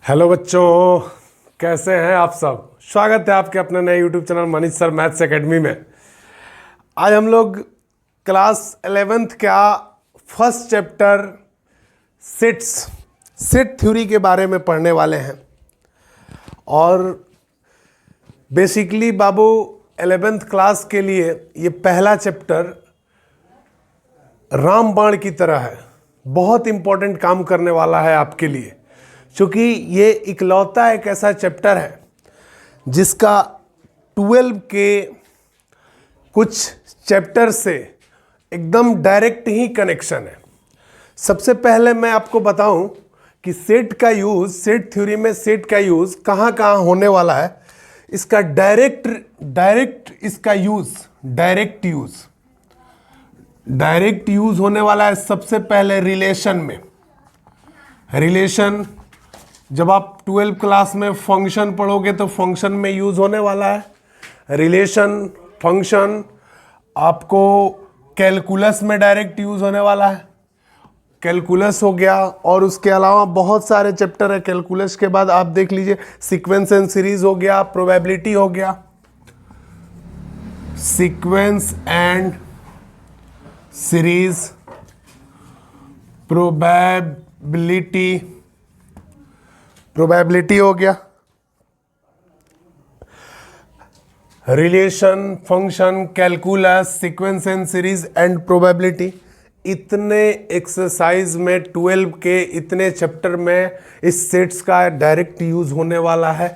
Hello बच्चों, कैसे हैं आप सब। स्वागत है आपके अपने नए YouTube channel Manish sir maths academy में। आज हम लोग क्लास 11th का फर्स्ट चैप्टर सेट थ्योरी के बारे में पढ़ने वाले हैं। और बेसिकली बाबू 11th क्लास के लिए ये पहला चैप्टर रामबाण की तरह है, बहुत इंपॉर्टेंट काम करने वाला है आपके लिए, क्योंकि ये इकलौता एक ऐसा चैप्टर है जिसका 12 के कुछ चैप्टर से एकदम डायरेक्ट ही कनेक्शन है। सबसे पहले मैं आपको बताऊं कि सेट थ्योरी में सेट का यूज़ कहाँ कहाँ होने वाला है। इसका डायरेक्ट यूज़ होने वाला है। सबसे पहले रिलेशन जब आप 12 क्लास में फंक्शन पढ़ोगे तो फंक्शन में यूज़ होने वाला है। रिलेशन फंक्शन आपको कैलकुलस में डायरेक्ट यूज़ होने वाला है। कैलकुलस हो गया, और उसके अलावा बहुत सारे चैप्टर है। कैलकुलस के बाद आप देख लीजिए सीक्वेंस एंड सीरीज हो गया, प्रोबेबिलिटी हो गया, सीक्वेंस एंड सीरीज, प्रोबेबिलिटी हो गया, relation function calculus sequence and series and probability. इतने एक्सरसाइज में 12 के इतने चैप्टर में इस सेट्स का डायरेक्ट यूज़ होने वाला है।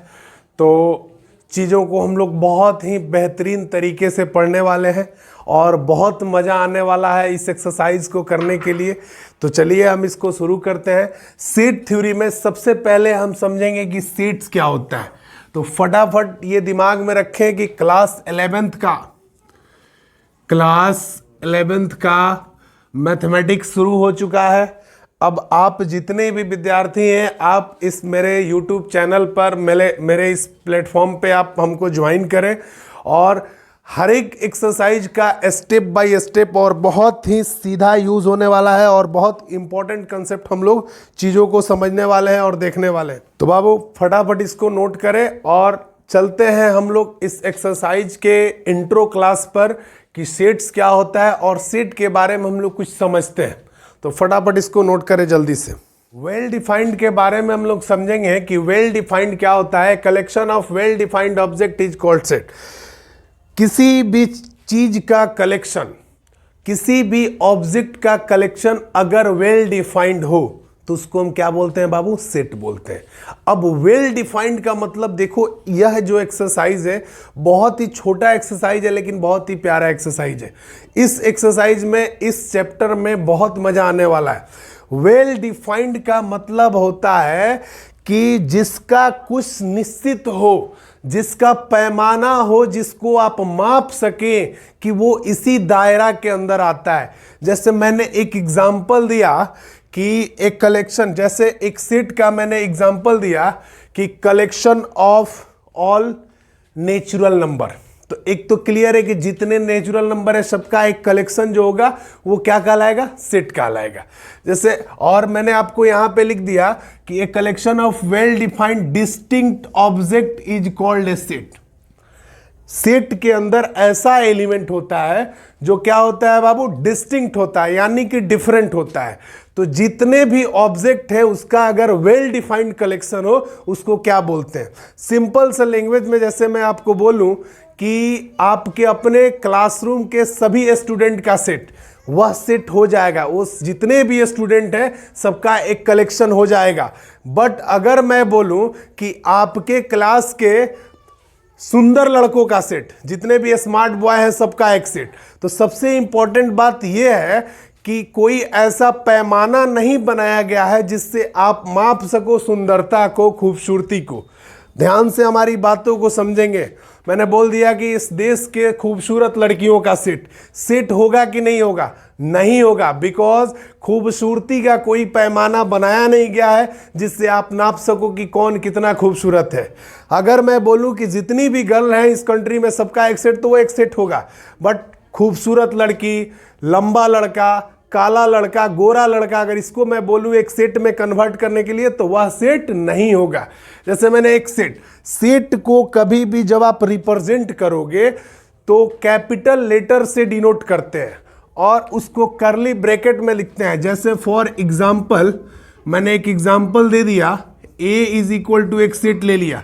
तो चीज़ों को हम लोग बहुत ही बेहतरीन तरीके से पढ़ने वाले हैं और बहुत मज़ा आने वाला है इस एक्सरसाइज को करने के लिए। तो चलिए हम इसको शुरू करते हैं। सेट थ्योरी में सबसे पहले हम समझेंगे कि सेट्स क्या होता है। तो फटाफट ये दिमाग में रखें कि क्लास 11th का मैथमेटिक्स शुरू हो चुका है। अब आप जितने भी विद्यार्थी हैं, आप इस मेरे YouTube चैनल पर मेरे इस प्लेटफॉर्म पे आप हमको ज्वाइन करें, और हर एक एक्सरसाइज का स्टेप बाय स्टेप और बहुत ही सीधा यूज़ होने वाला है, और बहुत इंपॉर्टेंट कंसेप्ट हम लोग चीज़ों को समझने वाले हैं और देखने वाले हैं। तो बाबू फटाफट इसको नोट करें और चलते हैं हम लोग इस एक्सरसाइज के इंट्रो क्लास पर कि सेट्स क्या होता है और सेट के बारे में हम लोग कुछ समझते हैं। तो फटाफट इसको नोट करें जल्दी से। वेल डिफाइंड के बारे में हम लोग समझेंगे कि वेल डिफाइंड क्या होता है। Collection of well defined object is called set. किसी भी चीज का कलेक्शन, किसी भी ऑब्जेक्ट का कलेक्शन अगर वेल डिफाइंड हो तो उसको हम क्या बोलते हैं बाबू? सेट बोलते हैं। अब वेल डिफाइंड का मतलब देखो, यह जो एक्सरसाइज है बहुत ही छोटा एक्सरसाइज है लेकिन बहुत ही प्यारा एक्सरसाइज है। इस एक्सरसाइज में, इस चैप्टर में बहुत मजा आने वाला है। वेल डिफाइंड का मतलब होता है कि जिसका कुछ निश्चित हो, जिसका पैमाना हो, जिसको आप माप सकें कि वो इसी दायरा के अंदर आता है। जैसे मैंने एक एग्जांपल दिया कि एक कलेक्शन, जैसे एक सेट का मैंने एग्जांपल दिया कि collection of all natural number. तो एक तो क्लियर है कि जितने नेचुरल नंबर है सबका एक कलेक्शन जो होगा वो क्या कहलाएगा? सेट कहलाएगा। जैसे और मैंने आपको यहां पे लिख दिया कि a collection of well defined distinct object is called a set. Set के अंदर ऐसा एलिमेंट होता है जो क्या होता है बाबू? डिस्टिंक्ट होता है, यानी कि डिफरेंट होता है। तो जितने भी ऑब्जेक्ट है उसका अगर वेल डिफाइंड कलेक्शन हो उसको क्या बोलते हैं? सिंपल सा लैंग्वेज में जैसे मैं आपको बोलूं कि आपके अपने क्लासरूम के सभी स्टूडेंट का सेट, वह सेट हो जाएगा। वो जितने भी स्टूडेंट हैं सबका एक कलेक्शन हो जाएगा। बट अगर मैं बोलूं कि आपके क्लास के सुंदर लड़कों का सेट, जितने भी स्मार्ट बॉय हैं सबका एक सेट, तो सबसे इंपॉर्टेंट बात यह है कि कोई ऐसा पैमाना नहीं बनाया गया है जिससे आप माप सको सुंदरता को, खूबसूरती को। ध्यान से हमारी बातों को समझेंगे। मैंने बोल दिया कि इस देश के खूबसूरत लड़कियों का सेट होगा कि नहीं होगा? नहीं होगा, बिकॉज खूबसूरती का कोई पैमाना बनाया नहीं गया है जिससे आप नाप सको कि कौन कितना खूबसूरत है। अगर मैं बोलूं कि जितनी भी गर्ल हैं इस कंट्री में सबका एक सेट, तो वो एक सेट होगा। बट खूबसूरत लड़की, लंबा लड़का, काला लड़का, गोरा लड़का, अगर इसको मैं बोलूँ एक सेट में कन्वर्ट करने के लिए तो वह सेट नहीं होगा। जैसे मैंने एक सेट को कभी भी जब आप रिप्रेजेंट करोगे तो कैपिटल लेटर से डिनोट करते हैं और उसको करली ब्रैकेट में लिखते हैं। जैसे फॉर एग्जाम्पल मैंने एक एग्जाम्पल दे दिया, a इज इक्वल टू एक सेट ले लिया,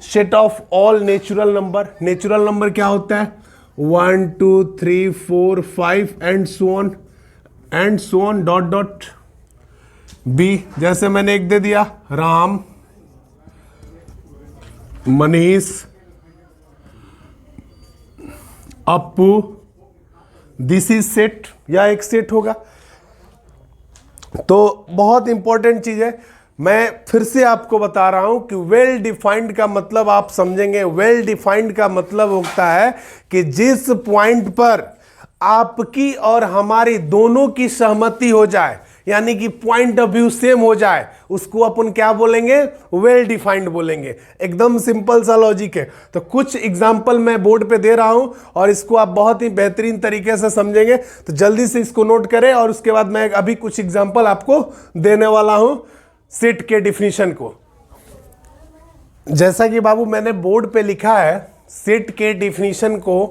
set of all natural number. Natural number क्या होता है? 1 2 3 4 5 and so on dot dot B. जैसे मैंने एक दे दिया Ram, Manish, Appu, this is set, या एक सेट होगा। तो बहुत इंपॉर्टेंट चीज है, मैं फिर से आपको बता रहा हूं कि वेल डिफाइंड का मतलब आप समझेंगे। वेल डिफाइंड का मतलब होता है कि जिस पॉइंट पर आपकी और हमारी दोनों की सहमति हो जाए, यानी कि पॉइंट ऑफ व्यू सेम हो जाए, उसको अपन क्या बोलेंगे? वेल डिफाइंड बोलेंगे। एकदम सिंपल सा लॉजिक है। तो कुछ एग्जांपल मैं बोर्ड पे दे रहा हूं और इसको आप बहुत ही बेहतरीन तरीके से समझेंगे, तो जल्दी से इसको नोट करें और उसके बाद मैं अभी कुछ एग्जांपल आपको देने वाला हूं सेट के डिफिनीशन को। जैसा कि बाबू मैंने बोर्ड पे लिखा है सेट के डिफिनीशन को,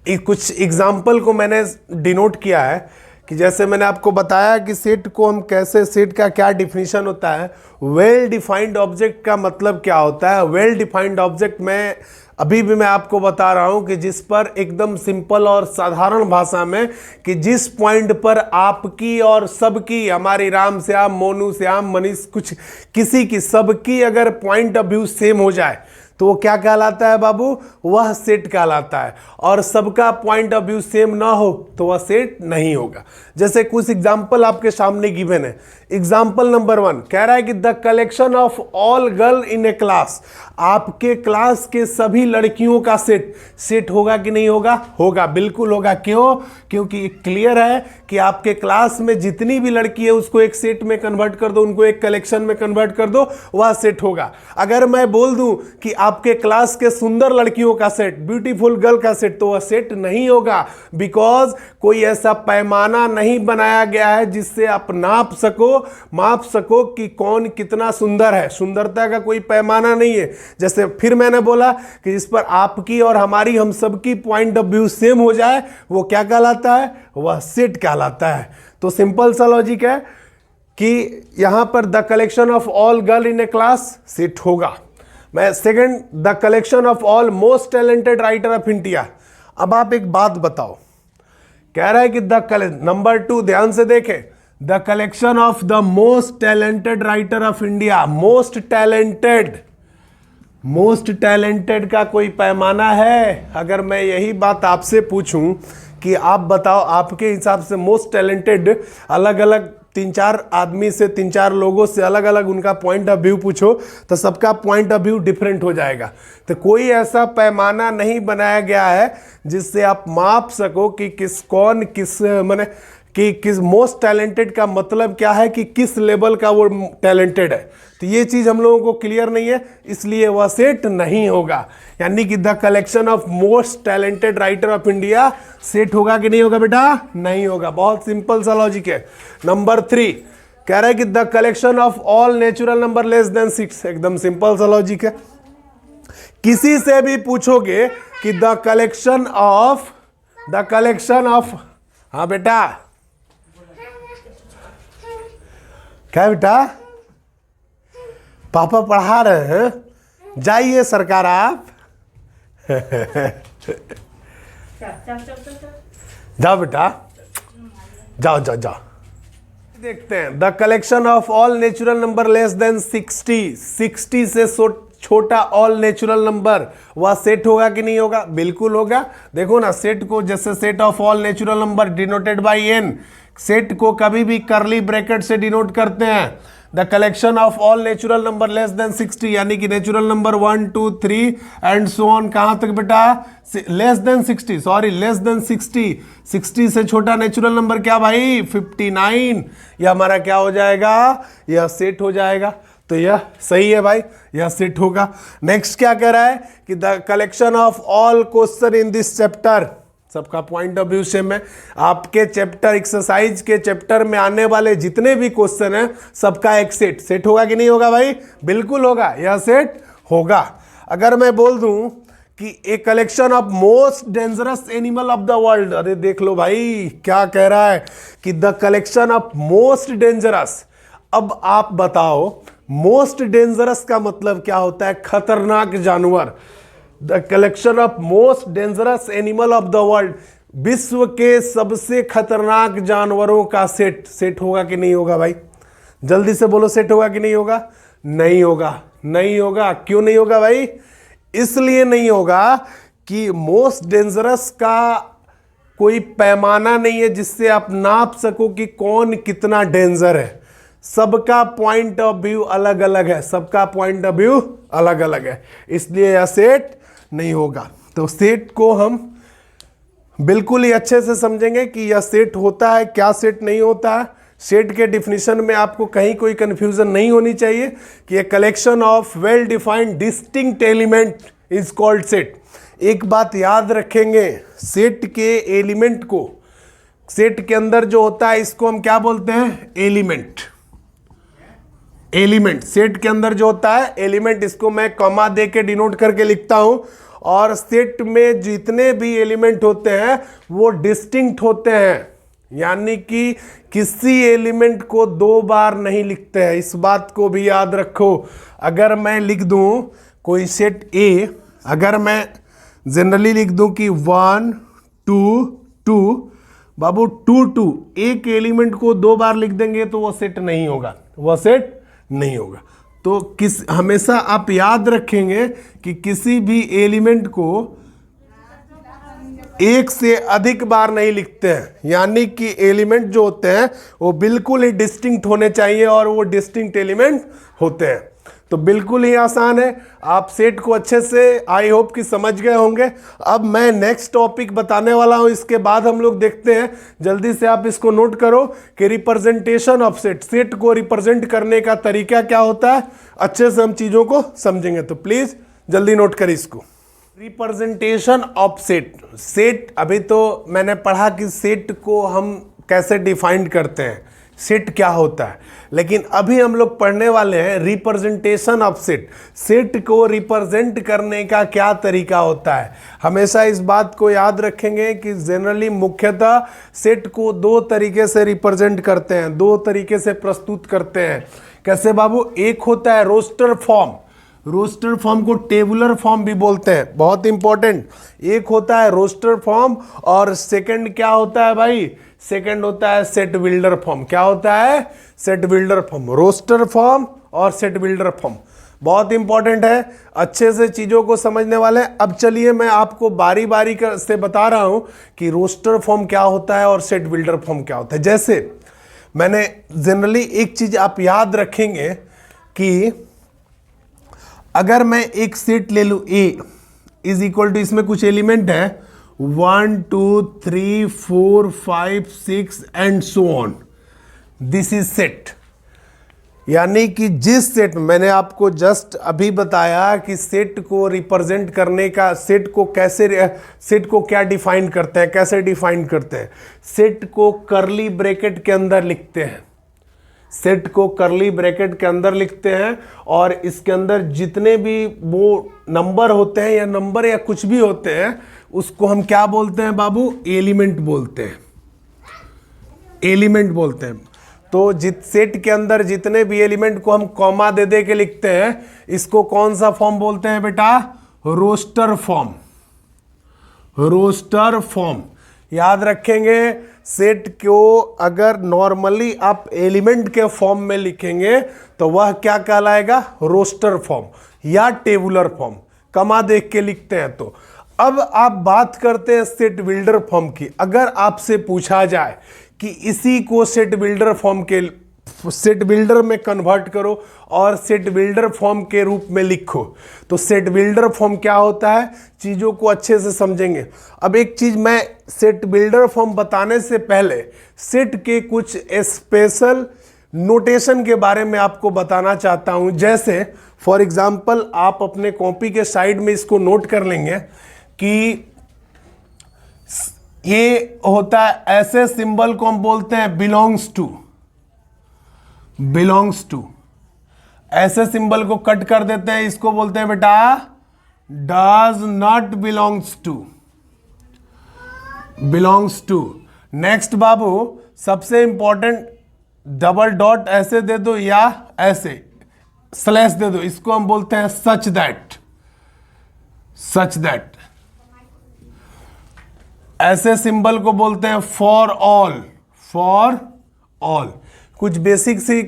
कुछ एग्जाम्पल को मैंने डिनोट किया है कि जैसे मैंने आपको बताया कि सेट को हम कैसे, सेट का क्या डिफिनीशन होता है, वेल डिफाइंड ऑब्जेक्ट का मतलब क्या होता है। वेल डिफाइंड ऑब्जेक्ट में अभी भी मैं आपको बता रहा हूं कि जिस पर एकदम सिंपल और साधारण भाषा में कि जिस पॉइंट पर आपकी और सबकी, हमारी राम श्याम, मोनू श्याम, मनीष, कुछ किसी की, सबकी अगर पॉइंट ऑफ व्यू सेम हो जाए तो वो क्या कहलाता है बाबू? वह सेट कहलाता है। और सबका पॉइंट ऑफ व्यू सेम ना हो तो वह सेट नहीं होगा। जैसे कुछ एग्जाम्पल आपके सामने गिवन है। एग्जाम्पल नंबर 1 कह रहा है कि the collection of all girl in A class, आपके क्लास के सभी लड़कियों का सेट होगा कि नहीं होगा? होगा, बिल्कुल होगा। क्यों? क्योंकि क्लियर है कि आपके क्लास में जितनी भी लड़की है उसको एक सेट में कन्वर्ट कर दो, उनको एक कलेक्शन में कन्वर्ट कर दो, वह सेट होगा। अगर मैं बोल दूं कि आपके क्लास के सुंदर लड़कियों का सेट, ब्यूटीफुल गर्ल का सेट, तो वह सेट नहीं होगा। बिकॉज कोई ऐसा पैमाना नहीं बनाया गया है जिससे आप माप सको कि कौन कितना सुंदर है। सुंदरता का कोई पैमाना नहीं है। जैसे फिर मैंने बोला कि जिस पर आपकी और हमारी, हम सबकी पॉइंट ऑफ व्यू सेम हो जाए वो क्या कहलाता है? वह सेट कहलाता है। तो सिंपल सा लॉजिक है कि यहां पर the collection of all girl in A class set होगा। मैं second, the collection of all most talented writer of India. अब आप एक बात बताओ, कह रहा है कि नंबर 2 ध्यान से देखें, the collection of the most talented writer of India. Most talented का कोई पैमाना है? अगर मैं यही बात आपसे पूछूं कि आप बताओ आपके हिसाब से मोस्ट टैलेंटेड, अलग अलग 3-4 आदमी से, 3-4 लोगों से अलग अलग उनका पॉइंट ऑफ व्यू पूछो तो सबका पॉइंट ऑफ व्यू डिफरेंट हो जाएगा। तो कोई ऐसा पैमाना नहीं बनाया गया है जिससे आप माप सको कि किस मोस्ट टैलेंटेड का मतलब क्या है, कि किस लेवल का वो टैलेंटेड है। तो ये चीज हम लोगों को क्लियर नहीं है, इसलिए वह सेट नहीं होगा। यानी कि the collection of most talented writer of India set होगा कि नहीं होगा बेटा? नहीं होगा। बहुत सिंपल सा लॉजिक है। नंबर 3 कह रहा है कि the collection of all natural number less then 6। एकदम सिंपल सा लॉजिक है। किसी से भी पूछोगे कि द कलेक्शन ऑफ हाँ बेटा, क्या बेटा? पापा पढ़ा रहे हैं, जाइए सरकार आप। जाओ बेटा, जाओ। देखते हैं the collection of all natural number less than 60 से छोटा ऑल नेचुरल नंबर, वह सेट होगा कि नहीं होगा? बिल्कुल होगा। देखो ना, सेट को जैसे set of all natural number denoted by N, set को कभी भी करली ब्रैकेट से डिनोट करते हैं। The collection of all natural number less than 60, यानी कि natural number 1 2 3 and so on, कहां तक बेटा? लेस देन 60 60 से छोटा नेचुरल नंबर क्या भाई? 59। यह हमारा क्या हो जाएगा? यह सेट हो जाएगा। तो यह सही है भाई, यह सेट होगा। नेक्स्ट क्या कह रहा है कि the collection of all question in this chapter, सबका पॉइंट ऑफ व्यू सेम है। आपके चैप्टर एक्सरसाइज के चैप्टर में आने वाले जितने भी क्वेश्चन हैं सबका एक सेट होगा कि नहीं होगा भाई? बिल्कुल होगा, यह सेट होगा। अगर मैं बोल दूं कि a collection of most dangerous animal of the world, अरे देख लो भाई क्या कह रहा है कि the collection of most dangerous. अब आप बताओ मोस्ट डेंजरस का मतलब क्या होता है? खतरनाक जानवर। The collection of most dangerous animal of the world, विश्व के सबसे खतरनाक जानवरों का सेट होगा कि नहीं होगा भाई? जल्दी से बोलो, सेट होगा कि नहीं होगा? नहीं होगा, नहीं होगा। क्यों नहीं होगा भाई? इसलिए नहीं होगा कि मोस्ट डेंजरस का कोई पैमाना नहीं है जिससे आप नाप सको कि कौन कितना डेंजर है। सबका पॉइंट ऑफ व्यू अलग अलग है, सबका पॉइंट ऑफ व्यू अलग अलग है, इसलिए यह सेट नहीं होगा। तो सेट को हम बिल्कुल ही अच्छे से समझेंगे कि यह सेट होता है, क्या सेट नहीं होता है। सेट के डिफिनीशन में आपको कहीं कोई कंफ्यूजन नहीं होनी चाहिए कि a collection of well defined distinct element is called set. एक बात याद रखेंगे, सेट के एलिमेंट को, सेट के अंदर जो होता है इसको हम क्या बोलते हैं? एलिमेंट। एलिमेंट सेट के अंदर जो होता है एलिमेंट, इसको मैं कॉमा दे के डिनोट करके लिखता हूं। और सेट में जितने भी एलिमेंट होते हैं वो डिस्टिंक्ट होते हैं, यानी कि किसी एलिमेंट को दो बार नहीं लिखते हैं, इस बात को भी याद रखो। अगर मैं लिख दूं कोई सेट ए, अगर मैं जनरली लिख दूं कि 1 2 2, बाबू 2 2, एक एलिमेंट को दो बार लिख देंगे तो वो सेट नहीं होगा, वो सेट नहीं होगा। तो हमेशा आप याद रखेंगे कि किसी भी एलिमेंट को एक से अधिक बार नहीं लिखते हैं, यानी कि एलिमेंट जो होते हैं वो बिल्कुल ही डिस्टिंक्ट होने चाहिए और वो डिस्टिंक्ट एलिमेंट होते हैं। तो बिल्कुल ही आसान है, आप सेट को अच्छे से आई होप कि समझ गए होंगे। अब मैं नेक्स्ट टॉपिक बताने वाला हूं, इसके बाद हम लोग देखते हैं, जल्दी से आप इसको नोट करो कि रिप्रेजेंटेशन ऑफ सेट, सेट को रिप्रेजेंट करने का तरीका क्या होता है, अच्छे से हम चीजों को समझेंगे। तो प्लीज जल्दी नोट करें इसको। रिप्रेजेंटेशन ऑफ सेट, सेट अभी तो मैंने पढ़ा कि सेट को हम कैसे डिफाइन करते हैं, सेट क्या होता है, लेकिन अभी हम लोग पढ़ने वाले हैं रिप्रेजेंटेशन ऑफ सेट, सेट को रिप्रेजेंट करने का क्या तरीका होता है। हमेशा इस बात को याद रखेंगे कि जनरली मुख्यतः सेट को दो तरीके से रिप्रेजेंट करते हैं, दो तरीके से प्रस्तुत करते हैं। कैसे बाबू? एक होता है रोस्टर फॉर्म, रोस्टर फॉर्म को टेबुलर फॉर्म भी बोलते हैं, बहुत इंपॉर्टेंट। एक होता है रोस्टर फॉर्म और सेकंड क्या होता है भाई? सेकंड होता है सेट बिल्डर फॉर्म। क्या होता है? Set builder form. Roster form और सेट बिल्डर फॉर्म बहुत इंपॉर्टेंट है, अच्छे से चीजों को समझने वाले हैं। अब चलिए मैं आपको बारी बारी से बता रहा हूं कि रोस्टर फॉर्म क्या होता है और सेट बिल्डर फॉर्म क्या होता है। जैसे मैंने जनरली एक चीज आप याद रखेंगे कि अगर मैं एक सेट ले लूं ए इज इक्वल टू, इसमें कुछ एलिमेंट है 1 2 3 4 5 6 and so on, this is set. यानी कि जिस सेट, मैंने आपको जस्ट अभी बताया कि सेट को रिप्रेजेंट करने का, सेट को कैसे, सेट को क्या डिफाइन करते हैं, कैसे डिफाइन करते हैं। सेट को कर्ली ब्रैकेट के अंदर लिखते हैं, सेट को कर्ली ब्रैकेट के अंदर लिखते हैं और इसके अंदर जितने भी वो नंबर होते हैं या नंबर या कुछ भी होते हैं उसको हम क्या बोलते हैं बाबू? एलिमेंट बोलते हैं, एलिमेंट बोलते हैं। तो सेट के अंदर जितने भी एलिमेंट को हम कॉमा दे दे के लिखते हैं, इसको कौन सा फॉर्म बोलते हैं बेटा? Roster form, roster form. याद रखेंगे, सेट को अगर नॉर्मली आप एलिमेंट के फॉर्म में लिखेंगे तो वह क्या कहलाएगा? रोस्टर फॉर्म या टेबुलर फॉर्म, कमा देख के लिखते हैं तो। अब आप बात करते हैं सेट बिल्डर फॉर्म की। अगर आपसे पूछा जाए कि इसी को सेट बिल्डर फॉर्म के, सेट बिल्डर में कन्वर्ट करो और सेट बिल्डर फॉर्म के रूप में लिखो, तो सेट बिल्डर फॉर्म क्या होता है, चीज़ों को अच्छे से समझेंगे। अब एक चीज़ मैं सेट बिल्डर फॉर्म बताने से पहले सेट के कुछ स्पेशल नोटेशन के बारे में आपको बताना चाहता हूं। जैसे फॉर एग्जांपल आप अपने कॉपी के साइड में इसको नोट कर लेंगे कि ये होता है, ऐसे सिंबल को हम बोलते हैं बिलोंग्स टू। बिलोंग्स टू, ऐसे सिंबल को कट कर देते हैं, इसको बोलते हैं बेटा does not belongs to. Belongs to. Next बाबू, सबसे इंपॉर्टेंट, डबल डॉट ऐसे दे दो या ऐसे स्लैश दे दो, इसको हम बोलते हैं सच दैट। Such that. ऐसे सिंबल को बोलते हैं फॉर ऑल। For all. कुछ बेसिक सी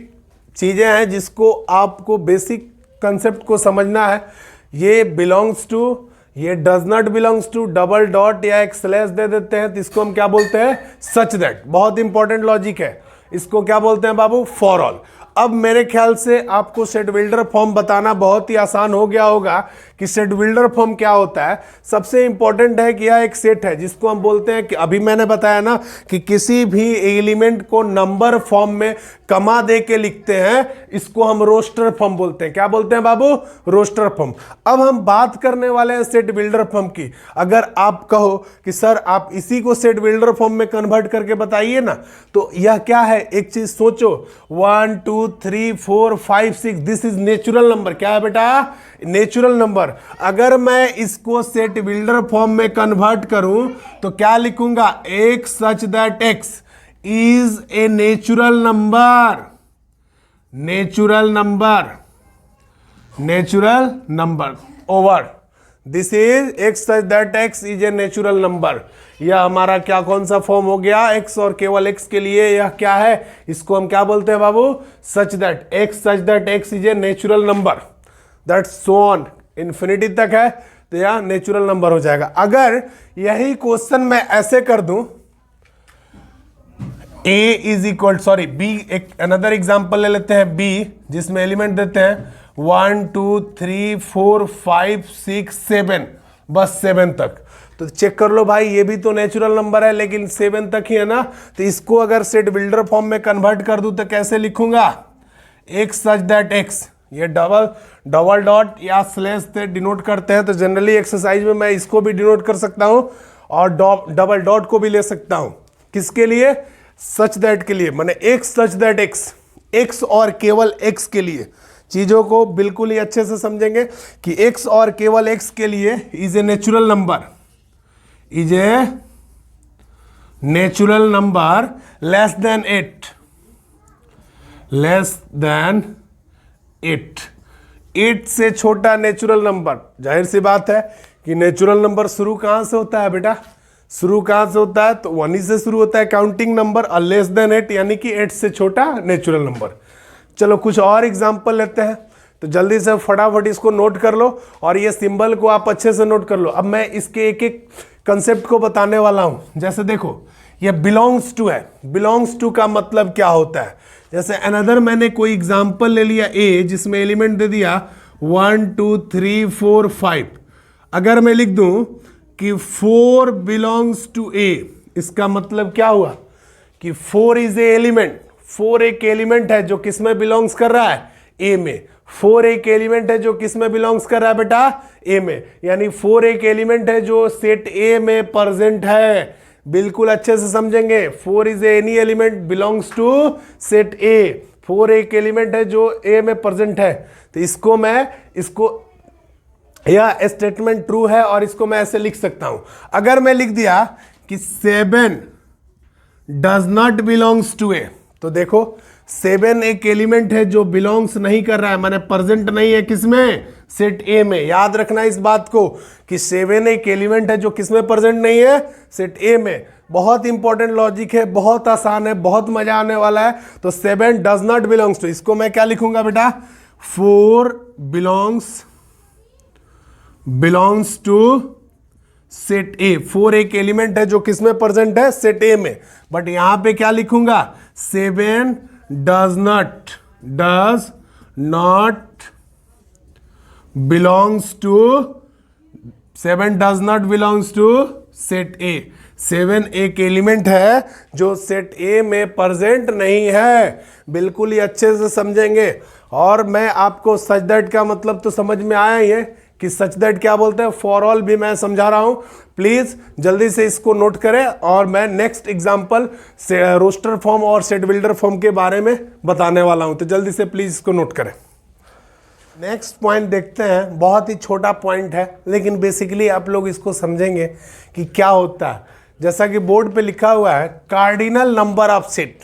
चीजें हैं जिसको आपको बेसिक कंसेप्ट को समझना है। ये बिलोंग्स टू, ये does not belongs to, double dot या एक स्लैश दे देते हैं तो इसको हम क्या बोलते हैं, सच दैट। बहुत इंपॉर्टेंट लॉजिक है। इसको क्या बोलते हैं बाबू, फॉर ऑल। अब मेरे ख्याल से आपको सेट बिल्डर फॉर्म बताना बहुत ही आसान हो गया होगा कि सेट बिल्डर फॉर्म क्या होता है। सबसे इंपॉर्टेंट है कि यह एक सेट है जिसको हम बोलते हैं कि अभी मैंने बताया ना कि किसी भी एलिमेंट को नंबर फॉर्म में कमा दे के लिखते हैं, इसको हम रोस्टर फॉर्म बोलते हैं। क्या बोलते हैं बाबू, रोस्टर फॉर्म। अब हम बात करने वाले हैं सेट बिल्डर फॉर्म की। अगर आप कहो कि सर आप इसी को सेट बिल्डर फॉर्म में कन्वर्ट करके बताइए ना, तो यह क्या है, एक चीज सोचो, 1 2 3 4 5 6, दिस इज नेचुरल नंबर। क्या है बेटा, नेचुरल नंबर। अगर मैं इसको सेट बिल्डर फॉर्म में कन्वर्ट करूं तो क्या लिखूंगा, x such that x is a natural number. Natural number. Natural number over this is x such that x is a natural number. यह हमारा क्या, कौन सा फॉर्म हो गया, एक्स और केवल एक्स के लिए यह क्या है, इसको हम क्या बोलते हैं बाबू, such that x such that x is a natural number. That's so on, infinity तक है तो यह नेचुरल नंबर हो जाएगा। अगर यही क्वेश्चन मैं ऐसे कर दूं, a is equal, sorry B, एक अनदर एग्जांपल ले लेते हैं b, जिसमें एलिमेंट देते हैं 1 2 3 4 5 6 7, बस 7 तक। तो चेक कर लो भाई, ये भी तो नेचुरल नंबर है लेकिन 7 तक ही है ना। तो इसको अगर सेट बिल्डर फॉर्म में कन्वर्ट कर दूं तो कैसे लिखूंगा, एक्स सच दैट एक्स, ये डबल डॉट या स्लैश से डिनोट करते हैं। तो जनरली एक्सरसाइज में मैं इसको भी डिनोट कर सकता हूं और डबल डॉट को भी ले सकता हूं। किसके लिए, सच दैट के लिए, माने x such that x, x और केवल एक्स के लिए। चीजों को बिल्कुल ही अच्छे से समझेंगे कि एक्स और केवल एक्स के लिए is a natural number, is a natural number less then 8, less than 8 से छोटा नेचुरल नंबर। जाहिर सी बात है कि नेचुरल नंबर शुरू कहां से होता है बेटा, शुरू कहां से होता है, तो 1 ही से शुरू होता है काउंटिंग नंबर, और लेस देन 8 यानी कि 8 से छोटा नेचुरल नंबर। चलो कुछ और एग्जांपल लेते हैं, तो जल्दी से फटाफट इसको नोट कर लो और ये सिंबल को आप अच्छे से नोट कर लो। अब मैं इसके एक एक कंसेप्ट को बताने वाला हूं। जैसे देखो, ये बिलोंग्स टू है। बिलोंग्स टू का मतलब क्या होता है, जैसे अनदर मैंने कोई एग्जांपल ले लिया a, जिसमें एलिमेंट दे दिया 1 2 3 4 5। अगर मैं लिख दूं कि 4 बिलोंग्स टू a, इसका मतलब क्या हुआ कि 4 इज ए एलिमेंट। 4 एक एलिमेंट है जो किस में बिलोंग्स कर रहा है, a में। 4 एक एलिमेंट है जो किस में बिलोंग्स कर रहा है बेटा, a में। यानी 4 एक एलिमेंट है जो सेट a में प्रेजेंट है। बिल्कुल अच्छे से समझेंगे, 4 is any element belongs to set A. 4 एक एलिमेंट है जो ए में प्रेजेंट है। तो इसको मैं, इसको यह स्टेटमेंट ट्रू है और इसको मैं ऐसे लिख सकता हूं। अगर मैं लिख दिया कि 7 डज नॉट बिलोंग्स टू ए, तो देखो 7 एक एलिमेंट है जो बिलोंग्स नहीं कर रहा है, माने प्रेजेंट नहीं है किसमें, सेट ए में। याद रखना इस बात को कि 7 एक एलिमेंट है जो किसमें प्रेजेंट नहीं है, सेट ए में। बहुत इंपॉर्टेंट लॉजिक है, बहुत आसान है, बहुत मजा आने वाला है। तो 7 डज नॉट बिलोंग्स टू, इसको मैं क्या लिखूंगा बेटा, 4 बिलोंग्स टू सेट ए। 4 एक एलिमेंट है जो किसमें प्रेजेंट है, सेट ए में। बट यहां पे क्या लिखूंगा, 7 does not belongs to, 7 does not belongs to set A. 7 एक एलिमेंट है जो सेट ए में प्रेजेंट नहीं है। बिल्कुल ही अच्छे से समझेंगे। और मैं आपको सच दैट का मतलब तो समझ में आया ही है कि सच दैट क्या बोलते हैं, फॉर ऑल भी मैं समझा रहा हूं। प्लीज जल्दी से इसको नोट करें और मैं नेक्स्ट एग्जांपल रोस्टर फॉर्म और सेट बिल्डर फॉर्म के बारे में बताने वाला हूं, तो जल्दी से प्लीज इसको नोट करें। नेक्स्ट पॉइंट देखते हैं, बहुत ही छोटा पॉइंट है लेकिन बेसिकली आप लोग इसको समझेंगे कि क्या होता है। जैसा कि बोर्ड पे लिखा हुआ है cardinal number of set.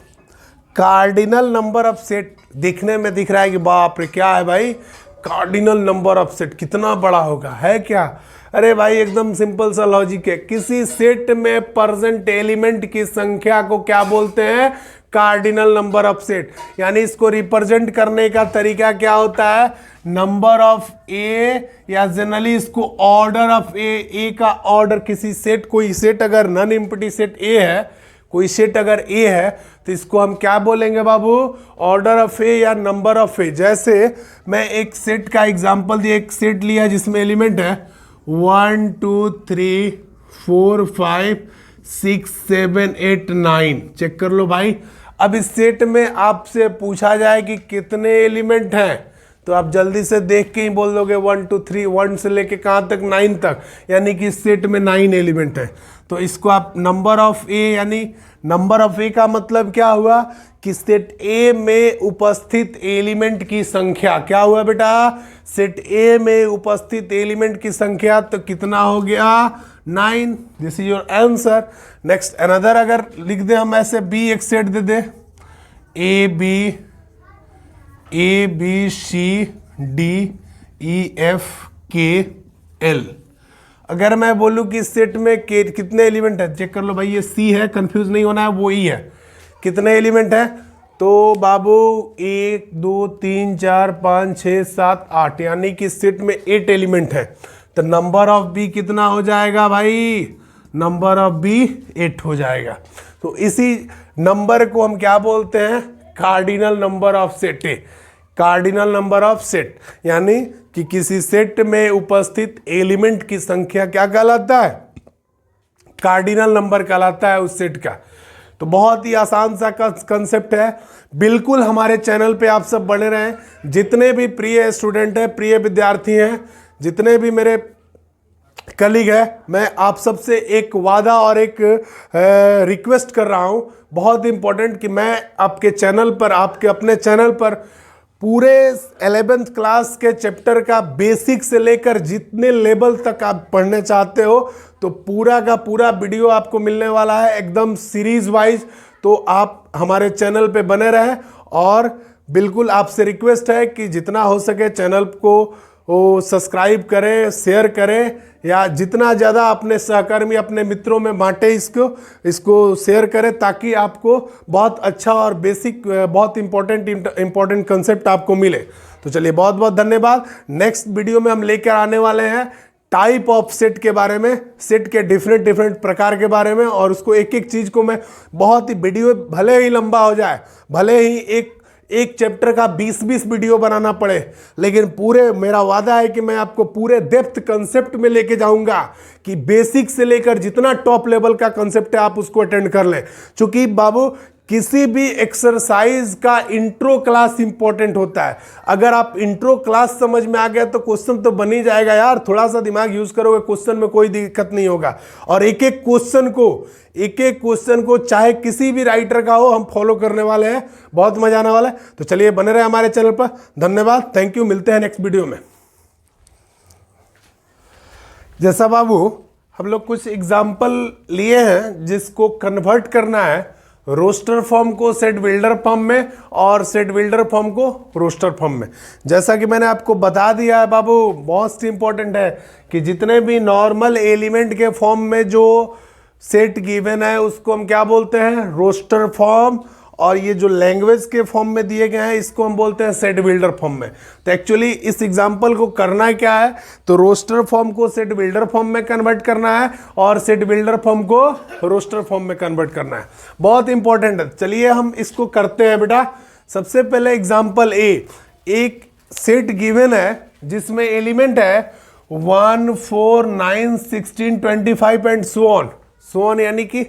Cardinal number of set देखने में दिख रहा है कि बाप रे क्या है भाई, कार्डिनल नंबर ऑफ सेट कितना बड़ा होगा, है क्या? अरे भाई एकदम सिंपल सा लॉजिक है, किसी सेट में प्रेजेंट एलिमेंट की संख्या को क्या बोलते हैं, कार्डिनल नंबर ऑफ सेट। यानी इसको रिप्रेजेंट करने का तरीका क्या होता है, नंबर ऑफ ए, या जनरली इसको ऑर्डर ऑफ ए का ऑर्डर। किसी सेट, कोई सेट अगर नन एम्प्टी सेट ए है, कोई सेट अगर ए है तो इसको हम क्या बोलेंगे बाबू, ऑर्डर ऑफ ए या नंबर ऑफ ए। जैसे मैं एक सेट का एग्जांपल दिया, एक सेट लिया जिसमें एलिमेंट है 1 2 3 4 5 6 7 8 9। चेक कर लो भाई। अब इस सेट में आपसे पूछा जाए कि कितने एलिमेंट हैं, तो आप जल्दी से देख के ही बोल दोगे 1 2 3, 1 से लेके कहाँ तक, 9 तक, यानी कि इस सेट में 9 एलिमेंट है। तो इसको आप नंबर ऑफ ए, यानी नंबर ऑफ ए का मतलब क्या हुआ कि सेट ए में उपस्थित एलिमेंट की संख्या। क्या हुआ बेटा, सेट ए में उपस्थित एलिमेंट की संख्या, तो कितना हो गया, 9। This is your answer. Next another अगर लिख दे हम ऐसे, बी एक सेट दे दे, A B C D E F K L. अगर मैं बोलूं कि इस सेट में कितने एलिमेंट है, चेक कर लो भाई, ये सी है, कंफ्यूज नहीं होना है, वो ई है। कितने एलिमेंट है, तो बाबू 1 2 3 4 5 6 7 8, यानी कि इस सेट में 8 एलिमेंट है। तो नंबर ऑफ बी कितना हो जाएगा भाई, नंबर ऑफ बी 8 हो जाएगा। तो इसी नंबर को हम क्या बोलते हैं, cardinal number of set A. Cardinal number of set यानी कि किसी सेट में उपस्थित एलिमेंट की संख्या क्या कहलाता है, कार्डिनल नंबर कहलाता है उस सेट का। तो बहुत ही आसान सा कंसेप्ट है। बिल्कुल हमारे चैनल पे आप सब बने रहें। जितने भी प्रिय स्टूडेंट हैं, प्रिय विद्यार्थी हैं, जितने भी मेरे कलीग है, मैं आप सबसे एक वादा और एक रिक्वेस्ट कर रहा हूं, बहुत इंपॉर्टेंट, कि मैं आपके चैनल पर, आपके अपने चैनल पर पूरे 11th क्लास के चैप्टर का बेसिक से लेकर जितने लेवल तक आप पढ़ने चाहते हो, तो पूरा का पूरा वीडियो आपको मिलने वाला है एकदम सीरीज वाइज। तो आप हमारे चैनल पे बने रहें और बिल्कुल आपसे रिक्वेस्ट है कि जितना हो सके चैनल को सब्सक्राइब करें, शेयर करें, या जितना ज़्यादा अपने सहकर्मी, अपने मित्रों में बांटे, इसको शेयर करें, ताकि आपको बहुत अच्छा और बेसिक, बहुत इंपॉर्टेंट कंसेप्ट आपको मिले। तो चलिए बहुत बहुत धन्यवाद। नेक्स्ट वीडियो में हम लेकर आने वाले हैं टाइप ऑफ सेट के बारे में, सेट के डिफरेंट प्रकार के बारे में, और उसको एक एक चीज़ को मैं बहुत ही, वीडियो भले ही लंबा हो जाए, भले ही एक चैप्टर का 20-20 वीडियो बनाना पड़े, लेकिन पूरे, मेरा वादा है कि मैं आपको पूरे डेप्थ कंसेप्ट में लेके जाऊंगा कि बेसिक से लेकर जितना टॉप लेवल का कंसेप्ट है आप उसको अटेंड कर लें। क्योंकि बाबू किसी भी एक्सरसाइज का इंट्रो क्लास इंपॉर्टेंट होता है। अगर आप इंट्रो क्लास समझ में आ गया तो क्वेश्चन तो बन ही जाएगा यार। थोड़ा सा दिमाग यूज करोगे, क्वेश्चन में कोई दिक्कत नहीं होगा। और एक एक क्वेश्चन को चाहे किसी भी राइटर का हो, हम फॉलो करने वाले हैं, बहुत मजा आने वाला है। तो चलिए बने रहे हमारे चैनल पर। धन्यवाद, थैंक यू, मिलते हैं नेक्स्ट वीडियो में। जैसा बाबू हम लोग कुछ एग्जाम्पल लिए हैं जिसको कन्वर्ट करना है रोस्टर फॉर्म को सेट बिल्डर फॉर्म में और सेट बिल्डर फॉर्म को रोस्टर फॉर्म में। जैसा कि मैंने आपको बता दिया है बाबू, बहुत इंपॉर्टेंट है कि जितने भी नॉर्मल एलिमेंट के फॉर्म में जो सेट गिवन है उसको हम क्या बोलते हैं, रोस्टर फॉर्म, और ये जो लैंग्वेज के फॉर्म में दिए गए हैं इसको हम बोलते हैं सेट बिल्डर फॉर्म में। तो एक्चुअली इस एग्जांपल को करना क्या है, तो रोस्टर फॉर्म को सेट बिल्डर फॉर्म में कन्वर्ट करना है और सेट बिल्डर फॉर्म को रोस्टर फॉर्म में कन्वर्ट करना है। बहुत इंपॉर्टेंट है। चलिए हम इसको करते हैं बेटा। सबसे पहले एग्जाम्पल ए, एक सेट गिवन है जिसमें एलिमेंट है 1 4 9 16 25 एंड सो ऑन, यानी कि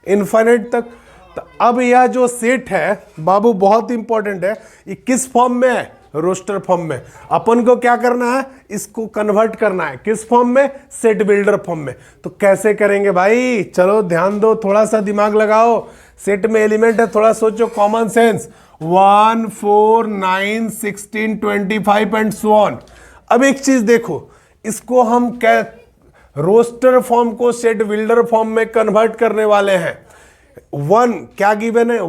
इनफाइनाइट तक। तो अब यह जो सेट है बाबू बहुत इंपॉर्टेंट है, ये किस फॉर्म में है, रोस्टर फॉर्म में। अपन को क्या करना है, इसको कन्वर्ट करना है किस फॉर्म में, सेट बिल्डर फॉर्म में। तो कैसे करेंगे भाई, चलो ध्यान दो, थोड़ा सा दिमाग लगाओ। सेट में एलिमेंट है, थोड़ा सोचो, common sense. 1 4 9 16 25 and so on. अब एक चीज देखो, इसको हम क्या रोस्टर फॉर्म को सेट बिल्डर फॉर्म में कन्वर्ट करने वाले हैं। 1 क्या गिवन है,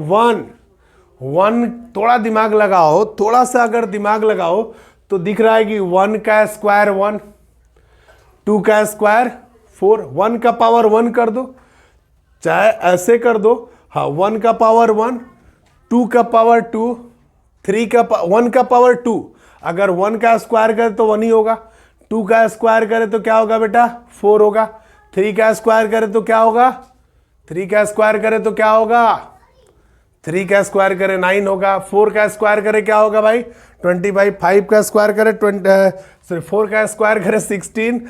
1 थोड़ा दिमाग लगाओ, थोड़ा सा अगर दिमाग लगाओ तो दिख रहा है कि 1 का स्क्वायर 1, 2 का स्क्वायर 4, 1 का पावर 1 कर दो, चाहे ऐसे कर दो, हाँ 1 का पावर 1, 2 का पावर 2, 3 का 1 का पावर 2। अगर 1 का स्क्वायर करे तो 1 ही होगा, 2 का स्क्वायर करे तो क्या होगा बेटा, 4 होगा, 3 का स्क्वायर करे तो क्या होगा, 3 का स्क्वायर करे तो क्या होगा, 3 का स्क्वायर करे 9 होगा, 4 का स्क्वायर करे क्या होगा भाई 25, 5 का स्क्वायर करे 4 का स्क्वायर करे 16,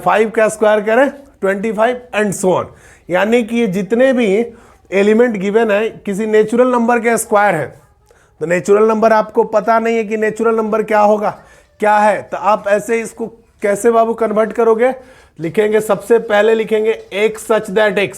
5 का स्क्वायर करे 25 एंड सो ऑन। यानी कि ये जितने भी एलिमेंट गिवन है किसी नेचुरल नंबर के स्क्वायर है। तो नेचुरल नंबर आपको पता नहीं है कि नेचुरल नंबर क्या होगा, क्या है, तो आप ऐसे इसको कैसे बाबू कन्वर्ट करोगे, लिखेंगे सबसे पहले लिखेंगे x सच दैट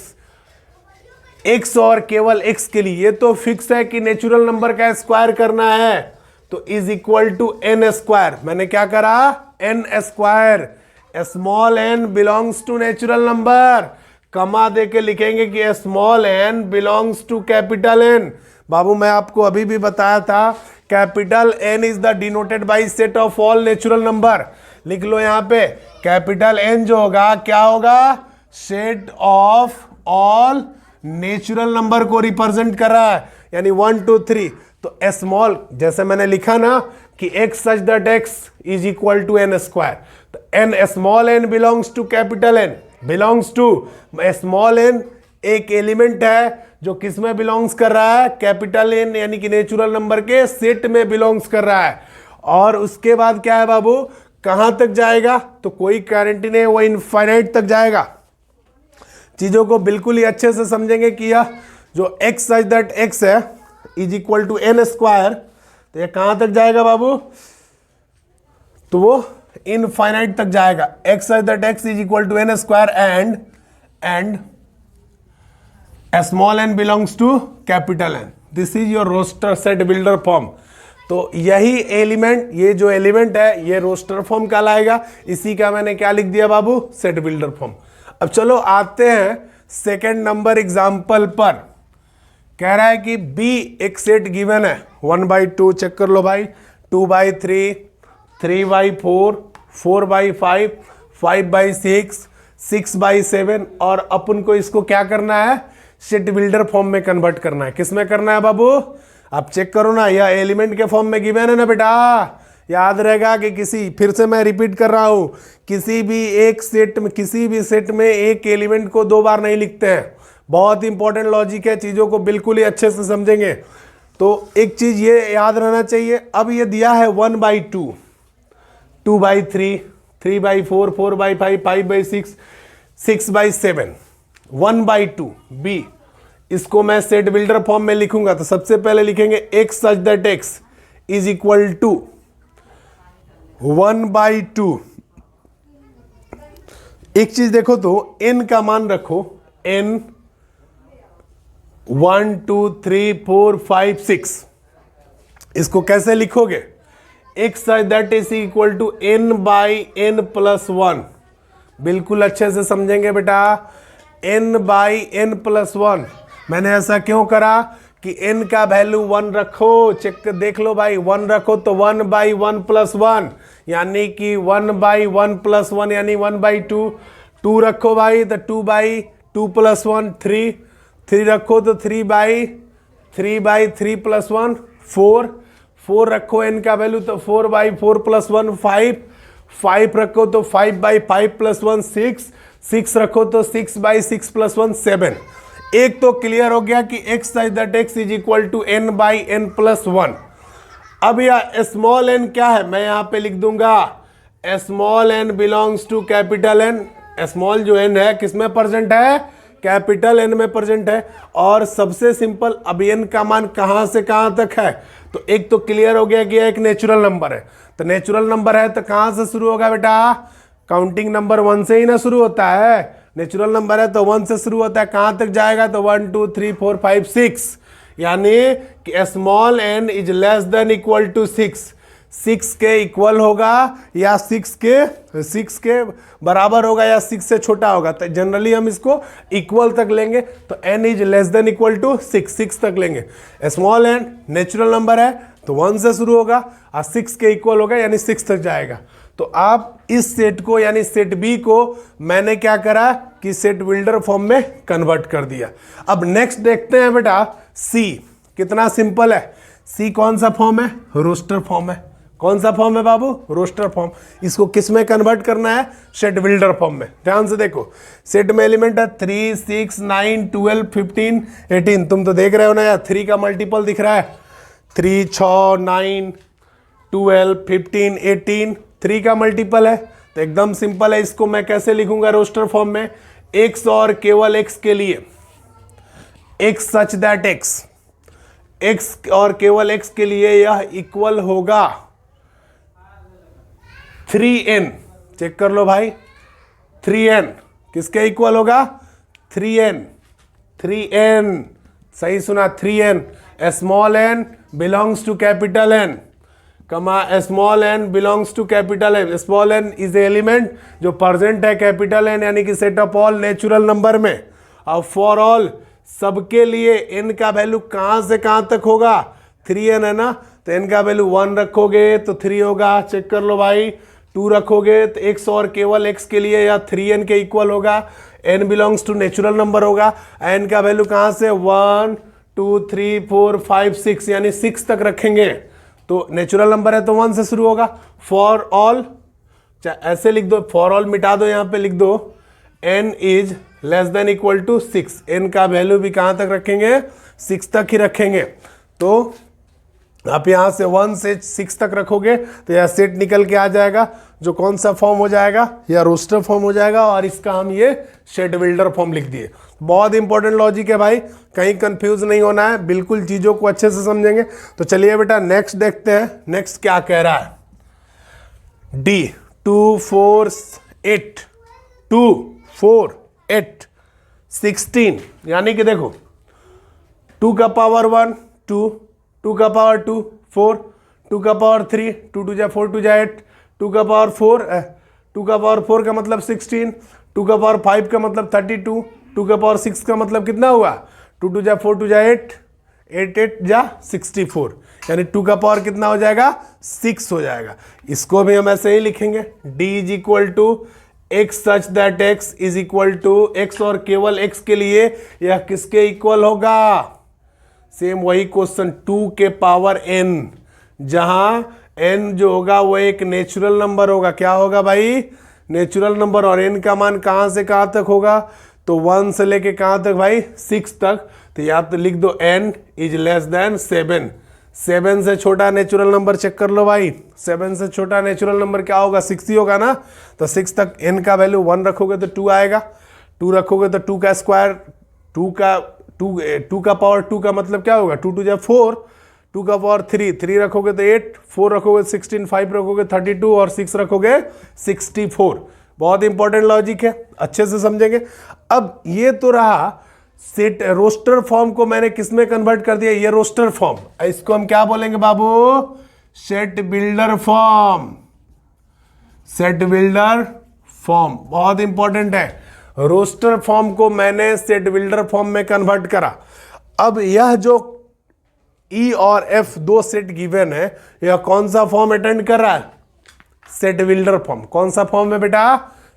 x और केवल x के लिए, ये तो फिक्स है कि नेचुरल नंबर का स्क्वायर करना है, तो is equal to n square. मैंने क्या करा, n square, small n belongs to natural number, comma दे के लिखेंगे कि small n belongs to capital N। बाबू मैं आपको अभी भी बताया था, capital N is the denoted by set of all natural number. लिख लो यहाँ पे, कैपिटल N जो होगा क्या होगा, set of all natural number को रिप्रेजेंट कर रहा है, यानी 1 2 3। तो स्मॉल, जैसे मैंने लिखा ना कि x such that x is equal to n square, तो n small n belongs to capital N, belongs to small n एक एलिमेंट है जो किस में बिलोंग्स कर रहा है, कैपिटल N यानी कि नेचुरल नंबर के सेट में बिलोंग्स कर रहा है। और उसके बाद क्या है बाबू, कहां तक जाएगा, तो कोई गारंटी नहीं, वो इनफाइनाइट तक जाएगा। चीजों को बिल्कुल ही अच्छे से समझेंगे कि यह जो x सच दैट x है is equal to n square, तो ये कहां तक जाएगा बाबू, तो वो इनफाइनाइट तक जाएगा। x such that x is equal to n square and small n belongs to capital N। This is your roster set builder form. तो यही एलिमेंट, ये जो एलिमेंट है ये रोस्टर फॉर्म कहलाएगा, इसी का मैंने क्या लिख दिया बाबू, सेट बिल्डर फॉर्म। अब चलो आते हैं सेकेंड नंबर एग्जाम्पल पर। कह रहा है कि B एक सेट गिवन है, 1/2 चेक कर लो भाई, 2/3, 3/4, 4/5, 5/6, 6/7, और अपन को इसको क्या करना है, सेट बिल्डर फॉर्म में कन्वर्ट करना है। किस में करना है बाबू, आप चेक करो ना, यह एलिमेंट के फॉर्म में गिवन है ना बेटा, याद रहेगा कि किसी, फिर से मैं रिपीट कर रहा हूं, किसी भी एक सेट में, किसी भी सेट में एक एलिमेंट को 2 बार नहीं लिखते हैं। बहुत इंपॉर्टेंट लॉजिक है, चीजों को बिल्कुल ही अच्छे से समझेंगे तो एक चीज ये याद रहना चाहिए। अब ये दिया है 1/2, 2/3, 3/4, 4/5, 5/6, 6/7, 1/2 B, इसको मैं सेट बिल्डर फॉर्म में लिखूंगा। तो सबसे पहले लिखेंगे x such that x is equal to 1/2। एक चीज देखो तो n का मान रखो, n 1 2 3 4 5 6, इसको कैसे लिखोगे, x such that is equal to n/n+1। बिल्कुल अच्छे से समझेंगे बेटा, n/n+1। मैंने ऐसा क्यों करा कि n का वैल्यू 1 रखो, चेक देख लो भाई, 1 रखो तो 1/1+1 यानी कि 1/1+1 यानी 1/2। 2 रखो भाई तो 2/2+1 3, 3 रखो तो 3/3+1 4, 4 रखो n का वैल्यू तो 4/4+1 5, 5 रखो तो 5/5+1 6, 6 रखो तो 6/6+1 7। एक तो क्लियर हो गया कि x such that x is equal to n/n+1। अब यह स्मॉल n क्या है, मैं यहां पे लिख दूंगा small n belongs to capital N। Small जो n है किसमें प्रेजेंट है, कैपिटल एन में प्रेजेंट है। और सबसे सिंपल, अब एन का मान कहां से कहां तक है, तो एक तो क्लियर हो गया कि एक नेचुरल नंबर है, तो नेचुरल नंबर है तो कहां से शुरू होगा बेटा, काउंटिंग नंबर 1 से ही ना शुरू होता है। नेचुरल नंबर है तो 1 से शुरू होता है, कहां तक जाएगा, तो 1 2 3 4 5 6, यानी कि small n is less than equal to 6 के इक्वल होगा या 6 के बराबर होगा या 6 से छोटा होगा। तो जनरली हम इसको इक्वल तक लेंगे, तो n is less than equal to 6 तक लेंगे। स्मॉल n नेचुरल नंबर है तो 1 से शुरू होगा और 6 के इक्वल होगा यानी 6 तक जाएगा। तो आप इस सेट को यानी सेट बी को मैंने क्या करा कि सेट बिल्डर फॉर्म में कन्वर्ट कर दिया। अब नेक्स्ट देखते हैं बेटा सी, कितना सिंपल है। सी कौन सा फॉर्म है, रोस्टर फॉर्म है। कौन सा फॉर्म है बाबू, रोस्टर फॉर्म। इसको किस में कन्वर्ट करना है, सेट बिल्डर फॉर्म में। ध्यान से देखो, सेट में एलिमेंट है 3 6 9 12 15 18। तुम तो देख रहे हो ना यार, 3 का मल्टीपल दिख रहा है, 3 6 9 12 15 18, 3 का मल्टीपल है। तो एकदम सिंपल है, इसको मैं कैसे लिखूंगा रोस्टर फॉर्म में, x और केवल x के लिए, x सच दैट x और केवल x के लिए यह इक्वल होगा 3n। चेक कर लो भाई, 3n किसके इक्वल होगा, 3n, सही सुना, 3n। Small n belongs to capital n, comma small n belongs to capital n। Small n is element जो प्रेजेंट है कैपिटल n यानी कि set of all natural number में। और फॉर ऑल सबके लिए n का वैल्यू कहां से कहां तक होगा, 3n है ना, तो n का वैल्यू 1 रखोगे तो 3 होगा। चेक कर लो भाई, 2 रखोगे तो x और केवल x के लिए या 3n के इक्वल होगा। n belongs to natural number होगा, n का वैल्यू कहां से 1 2 3 4 5 6 यानी 6 तक रखेंगे। तो नेचुरल नंबर है तो 1 से शुरू होगा। फॉर ऑल, ऐसे लिख दो, फॉर ऑल मिटा दो, यहां पे लिख दो n is less than equal to 6। n का वैल्यू भी कहां तक रखेंगे, 6 तक ही रखेंगे। तो आप यहां से 1 से 6 तक रखोगे तो यह सेट निकल के आ जाएगा, जो कौन सा फॉर्म हो जाएगा, या रोस्टर फॉर्म हो जाएगा। और इसका हम ये सेट बिल्डर फॉर्म लिख दिए। बहुत इंपॉर्टेंट लॉजिक है भाई, कहीं कंफ्यूज नहीं होना है, बिल्कुल चीजों को अच्छे से समझेंगे। तो चलिए बेटा नेक्स्ट देखते हैं, नेक्स्ट क्या कह रहा है। डी 2 4 8 2 4 8 16, यानी कि देखो 2 का पावर 1 2, 2 का पावर 2 4, 2 का पावर 3 2 2 जा 4 2 जा 8, 2 का पावर 4 2 का पावर 4 का मतलब 16, 2 का पावर 5 का मतलब 32, 2 का पावर 6 का मतलब कितना हुआ, 2 2 जा 4 2 जा 8 8 8 जा 64, यानी 2 का पावर कितना हो जाएगा, 6 हो जाएगा। इसको भी हम ऐसे ही लिखेंगे, d is equal to x such that x is equal to x और केवल x के लिए यह किसके इक्वल होगा, सेम वही क्वेश्चन 2 के पावर n, जहां n जो होगा वो एक नेचुरल नंबर होगा। क्या होगा भाई, नेचुरल नंबर। और n का मान कहां से कहां तक होगा, तो 1 से लेके कहां तक भाई, 6 तक। तो या तो लिख दो n इज लेस देन 7। 7 से छोटा नेचुरल नंबर चेक कर लो भाई, 7 से छोटा नेचुरल नंबर क्या होगा, 6 ही होगा ना। तो 6 तक n का वैल्यू 1 रखोगे तो 2 आएगा, 2 रखोगे तो 2 का स्क्वायर, 2 का पावर 2 का मतलब क्या होगा, 2 2 जा 4, 2 का पावर 3 3 रखोगे तो 8, 4 रखोगे 16, 5 रखोगे 32 और 6 रखोगे 64। बहुत इंपॉर्टेंट लॉजिक है, अच्छे से समझेंगे। अब ये तो रहा सेट, रोस्टर फॉर्म को मैंने किस में कन्वर्ट कर दिया, ये रोस्टर फॉर्म, इसको हम क्या बोलेंगे बाबू, set builder form. Set builder form बहुत इंपॉर्टेंट है। रोस्टर फॉर्म को मैंने सेट बिल्डर फॉर्म में कन्वर्ट करा। अब यह जो E और F दो सेट गिवन है, यह कौन सा फॉर्म अटेंड कर रहा है, सेट बिल्डर फॉर्म। कौन सा फॉर्म है बेटा,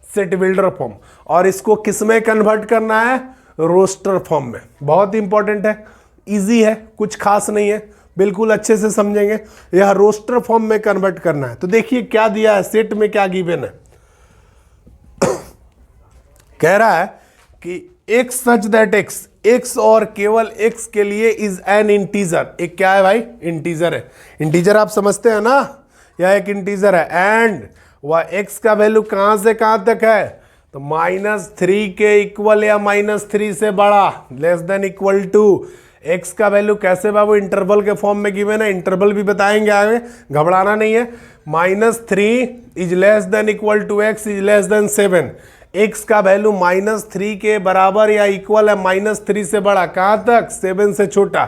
सेट बिल्डर फॉर्म। और इसको किस में कन्वर्ट करना है, रोस्टर फॉर्म में। बहुत इंपॉर्टेंट है, इजी है, कुछ खास नहीं है, बिल्कुल अच्छे से समझेंगे। यह रोस्टर फॉर्म में कन्वर्ट करना है। तो देखिए क्या दिया है, सेट में क्या गिवन है, कह रहा है कि x सच दैट x और केवल x के लिए इज एन इंटीजर। एक क्या है भाई, इंटीजर है। इंटीजर आप समझते हैं ना, यह एक इंटीजर है। एंड वह x का वैल्यू कहां से कहां तक है, तो -3 के इक्वल या -3 से बड़ा, less than equal to. x का वैल्यू कैसे बाबू, इंटरवल के फॉर्म में गिवन है, इंटरवल भी बताएंगे आगे, घबराना नहीं है। -3 is less than equal to x is less than 7। x का वैल्यू -3 के बराबर या इक्वल है, -3 से बड़ा, कहाँ तक, 7 से छोटा।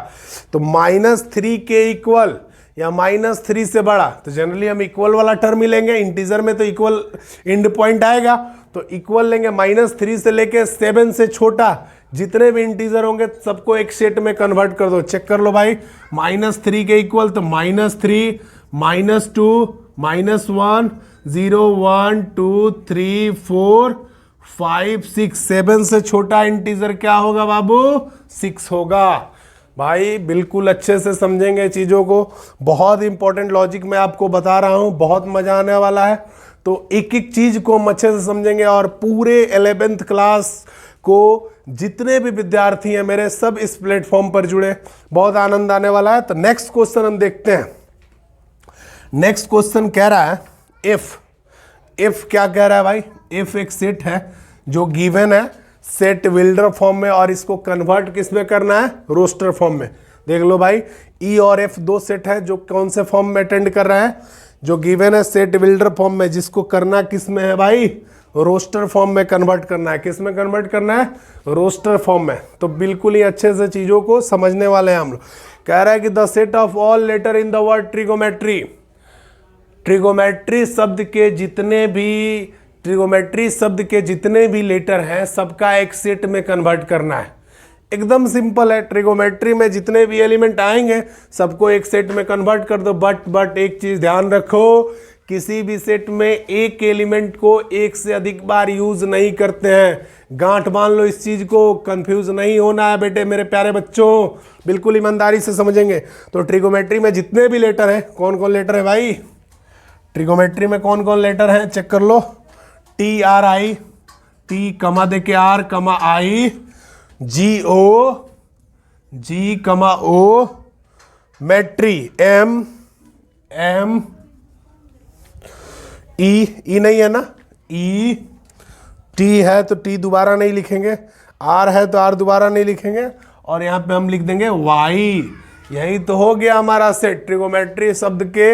तो -3 के इक्वल या -3 से बड़ा, तो जनरली हम इक्वल वाला टर्म ही लेंगे, इंटीजर में तो इक्वल एंड पॉइंट आएगा, तो इक्वल लेंगे। -3 से लेके 7 से छोटा जितने भी इंटीजर होंगे सबको एक सेट में कन्वर्ट कर दो। चेक कर लो भाई, -3 के इक्वल तो -3, -2, -1, 0, 1, 2, 3, 4, 5, 6, 7 से छोटा इंटीजर क्या होगा बाबू, 6 होगा। भाई बिल्कुल अच्छे से समझेंगे चीज़ों को, बहुत इंपॉर्टेंट लॉजिक मैं आपको बता रहा हूँ, बहुत मजा आने वाला है। तो एक एक चीज़ को हम अच्छे से समझेंगे और पूरे 11th क्लास को जितने भी विद्यार्थी हैं मेरे, सब इस प्लेटफॉर्म पर जुड़े, बहुत आनंद आने वाला है। तो नेक्स्ट क्वेश्चन हम देखते हैं। नेक्स्ट क्वेश्चन कह रहा है इफ क्या कह रहा है भाई, इफ एक सेट है जो गिवन है सेट बिल्डर फॉर्म में, और इसको कन्वर्ट किस में करना है, रोस्टर फॉर्म में। देख लो भाई, ई और एफ दो सेट है जो कौन से फॉर्म में अटेंड कर रहा है, जो गिवन है सेट बिल्डर फॉर्म में, जिसको करना किस में है भाई, रोस्टर फॉर्म में कन्वर्ट करना है। किस में कन्वर्ट करना है, रोस्टर फॉर्म में। तो बिल्कुल ही अच्छे से चीज़ों को समझने वाले हैं हम लोग। कह रहा है कि the set of all letter in the word trigonometry, trigonometry शब्द के जितने भी लेटर हैं सबका एक सेट में कन्वर्ट करना है। एकदम सिंपल है, ट्रिगोमेट्री में जितने भी एलिमेंट आएंगे सबको एक सेट में कन्वर्ट कर दो। बट एक चीज ध्यान रखो, किसी भी सेट में एक एलिमेंट को एक से अधिक बार यूज नहीं करते हैं। गांठ मान लो इस चीज को, कंफ्यूज नहीं होना है बेटे मेरे प्यारे बच्चों, बिल्कुल ईमानदारी से समझेंगे। तो ट्रिगोमेट्री में जितने भी लेटर हैं, कौन कौन लेटर है भाई, ट्रिगोमेट्री में कौन कौन लेटर हैं चेक कर लो। TRI, T कमा दे के R कमा I, G कमा O, मेट्री M E नहीं है ना, E, T है तो T दोबारा नहीं लिखेंगे, R है तो R दोबारा नहीं लिखेंगे, और यहाँ पे हम लिख देंगे Y। यही तो हो गया हमारा सेट। ट्रिगोमेट्री शब्द के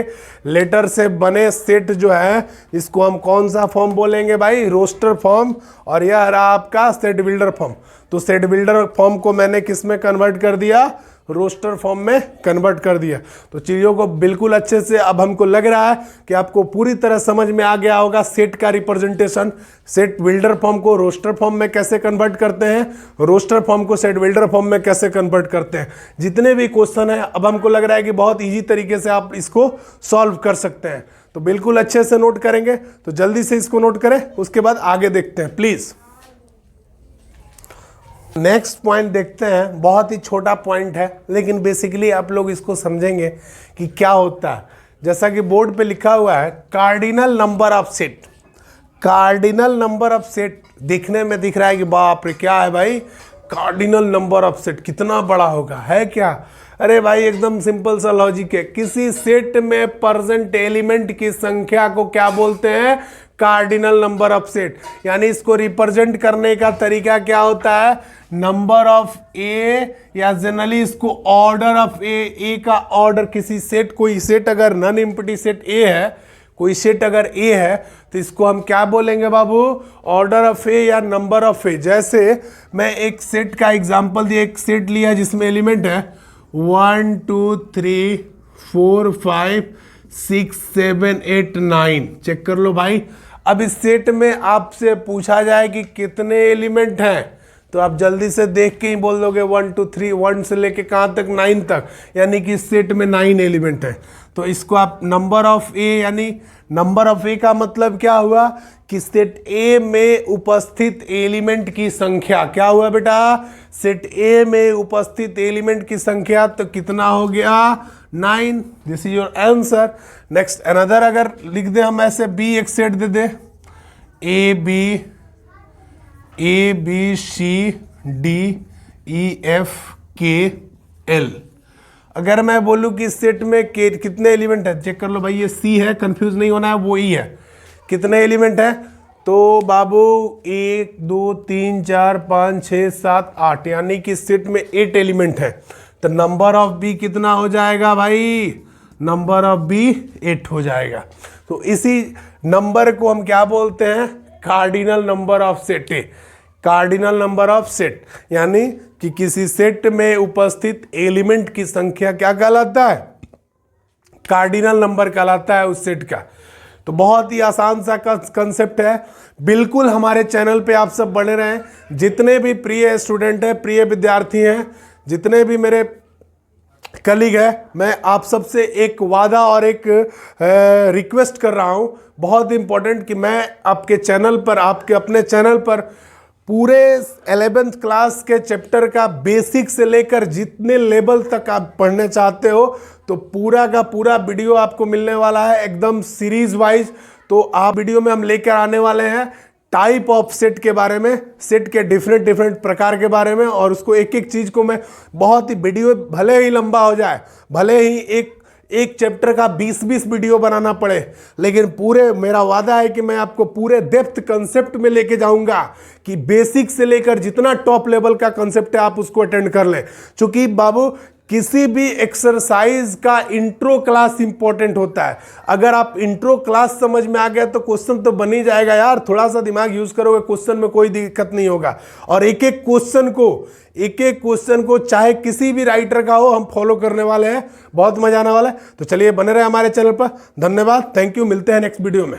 लेटर से बने सेट जो है, इसको हम कौन सा फॉर्म बोलेंगे भाई, रोस्टर फॉर्म। और यह रहा आपका सेट बिल्डर फॉर्म। तो सेट बिल्डर फॉर्म को मैंने किस में कन्वर्ट कर दिया, रोस्टर फॉर्म में कन्वर्ट कर दिया। तो चीज़ों को बिल्कुल अच्छे से, अब हमको लग रहा है कि आपको पूरी तरह समझ में आ गया होगा सेट का रिप्रेजेंटेशन। सेट बिल्डर फॉर्म को रोस्टर फॉर्म में कैसे कन्वर्ट करते हैं, रोस्टर फॉर्म को सेट बिल्डर फॉर्म में कैसे कन्वर्ट करते हैं। जितने भी क्वेश्चन है अब हमको लग रहा है कि बहुत ईजी तरीके से आप इसको सॉल्व कर सकते हैं। तो बिल्कुल अच्छे से नोट करेंगे, तो जल्दी से इसको नोट करें, उसके बाद आगे देखते हैं प्लीज। नेक्स्ट पॉइंट देखते हैं, बहुत ही छोटा पॉइंट है लेकिन बेसिकली आप लोग इसको समझेंगे कि क्या होता है। जैसा कि बोर्ड पे लिखा हुआ है cardinal number of set. Cardinal number of set दिखने में दिख रहा है कि बाप रे क्या है भाई, कार्डिनल नंबर ऑफ सेट कितना बड़ा होगा, है क्या। अरे भाई एकदम सिंपल सा लॉजिक है, किसी सेट में प्रेजेंट एलिमेंट की संख्या को क्या बोलते हैं, कार्डिनल नंबर ऑफ सेट। यानी इसको रिप्रेजेंट करने का तरीका क्या होता है, नंबर ऑफ ए, या जनरली इसको ऑर्डर ऑफ ए का ऑर्डर। किसी सेट, कोई सेट अगर नन एम्प्टी सेट ए है, कोई सेट अगर ए है तो इसको हम क्या बोलेंगे बाबू, ऑर्डर ऑफ ए या नंबर ऑफ ए। जैसे मैं एक सेट का एग्जांपल दिया, एक सेट लिया जिसमें एलिमेंट है 1 2 3 4 5 6 7 8 9। चेक कर लो भाई। अब इस सेट में आपसे पूछा जाए कि कितने एलिमेंट हैं, तो आप जल्दी से देख के ही बोल दोगे 1 2 3, 1 से लेके कहाँ तक, 9 तक, यानी कि इस सेट में 9 एलिमेंट हैं। तो इसको आप नंबर ऑफ ए, यानी नंबर ऑफ ए का मतलब क्या हुआ कि सेट ए में उपस्थित एलिमेंट की संख्या। क्या हुआ बेटा, सेट ए में उपस्थित एलिमेंट की संख्या। तो कितना हो गया, 9। This is your answer. Next another अगर लिख दे हम ऐसे, बी एक सेट दे दे, A B C D E F K L. अगर मैं बोलूं कि इस सेट में कितने एलिमेंट है, चेक कर लो भाई, ये सी है, कंफ्यूज नहीं होना है, वो ई है। कितने एलिमेंट है, तो बाबू 1 2 3 4 5 6 7 8 यानी कि सेट में 8 एलिमेंट है, तो नंबर ऑफ बी कितना हो जाएगा भाई? नंबर ऑफ बी 8 हो जाएगा। तो इसी नंबर को हम क्या बोलते हैं? Cardinal number of set. Cardinal number of set यानी कि किसी सेट में उपस्थित एलिमेंट की संख्या क्या कहलाता है? कार्डिनल नंबर कहलाता है उस सेट का। तो बहुत ही आसान सा कंसेप्ट है। बिल्कुल हमारे चैनल पे आप सब बने रहें। जितने भी प्रिय स्टूडेंट हैं, प्रिय विद्यार्थी हैं, जितने भी मेरे कलीग है, मैं आप सबसे एक वादा और एक रिक्वेस्ट कर रहा हूं, बहुत इंपॉर्टेंट, कि मैं आपके चैनल पर, आपके अपने चैनल पर पूरे 11th क्लास के चैप्टर का बेसिक से लेकर जितने लेवल तक आप पढ़ने चाहते हो, तो पूरा का पूरा वीडियो आपको मिलने वाला है एकदम सीरीज वाइज। तो आप वीडियो में हम लेकर आने वाले हैं टाइप ऑफ सेट के बारे में, सेट के डिफरेंट प्रकार के बारे में, और उसको एक एक चीज को मैं बहुत ही, वीडियो भले ही लंबा हो जाए, भले ही एक चैप्टर का 20-20 वीडियो बनाना पड़े, लेकिन पूरे, मेरा वादा है कि मैं आपको पूरे डेप्थ कंसेप्ट में लेके जाऊंगा कि बेसिक से लेकर जितना टॉप लेवल का कंसेप्ट है आप उसको अटेंड कर लें। क्योंकि बाबू किसी भी एक्सरसाइज का इंट्रो क्लास इंपॉर्टेंट होता है। अगर आप इंट्रो क्लास समझ में आ गया तो क्वेश्चन तो बन ही जाएगा यार। थोड़ा सा दिमाग यूज करोगे, क्वेश्चन में कोई दिक्कत नहीं होगा। और एक एक क्वेश्चन को चाहे किसी भी राइटर का हो, हम फॉलो करने वाले हैं। बहुत मजा आने वाला है। तो चलिए बने रहे हमारे चैनल पर। धन्यवाद, थैंक यू, मिलते हैं नेक्स्ट वीडियो में।